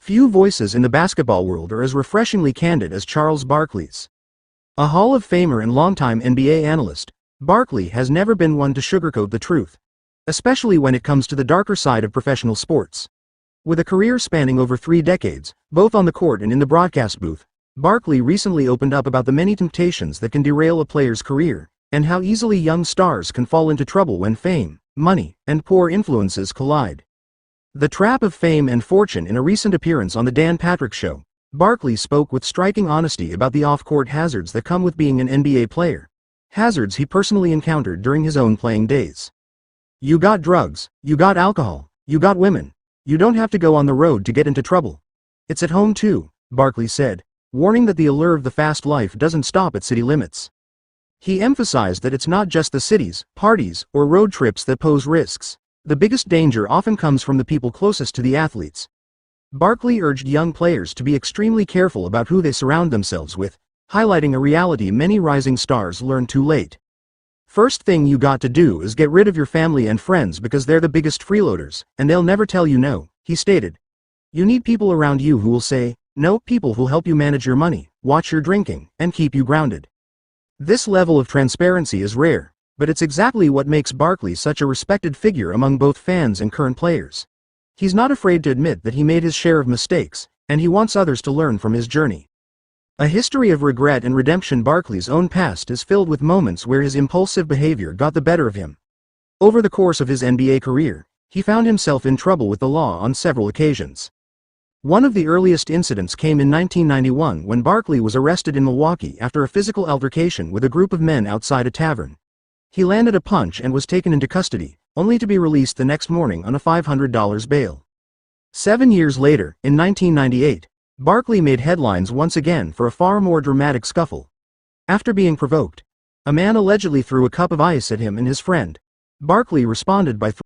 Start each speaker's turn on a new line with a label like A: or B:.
A: Few voices in the basketball world are as refreshingly candid as Charles Barkley's. A Hall of Famer and longtime NBA analyst, Barkley has never been one to sugarcoat the truth, especially when it comes to the darker side of professional sports. With a career spanning over 3 decades, both on the court and in the broadcast booth, Barkley recently opened up about the many temptations that can derail a player's career, and how easily young stars can fall into trouble when fame, money, and poor influences collide. The trap of fame and fortune. In a recent appearance on The Dan Patrick Show, Barkley spoke with striking honesty about the off-court hazards that come with being an NBA player. Hazards he personally encountered during his own playing days. "You got drugs, you got alcohol, you got women. You don't have to go on the road to get into trouble. It's at home too," Barkley said, warning that the allure of the fast life doesn't stop at city limits. He emphasized that it's not just the cities, parties, or road trips that pose risks. The biggest danger often comes from the people closest to the athletes. Barkley urged young players to be extremely careful about who they surround themselves with, highlighting a reality many rising stars learn too late. "First thing you got to do is get rid of your family and friends because they're the biggest freeloaders, and they'll never tell you no," he stated. "You need people around you who will say no, people who'll help you manage your money, watch your drinking, and keep you grounded." This level of transparency is rare, but it's exactly what makes Barkley such a respected figure among both fans and current players. He's not afraid to admit that he made his share of mistakes, and he wants others to learn from his journey. A history of regret and redemption. Barkley's own past is filled with moments where his impulsive behavior got the better of him. Over the course of his NBA career, he found himself in trouble with the law on several occasions. One of the earliest incidents came in 1991 when Barkley was arrested in Milwaukee after a physical altercation with a group of men outside a tavern. He landed a punch and was taken into custody, only to be released the next morning on a $500 bail. 7 years later, in 1998, Barkley made headlines once again for a far more dramatic scuffle. After being provoked, a man allegedly threw a cup of ice at him and his friend. Barkley responded by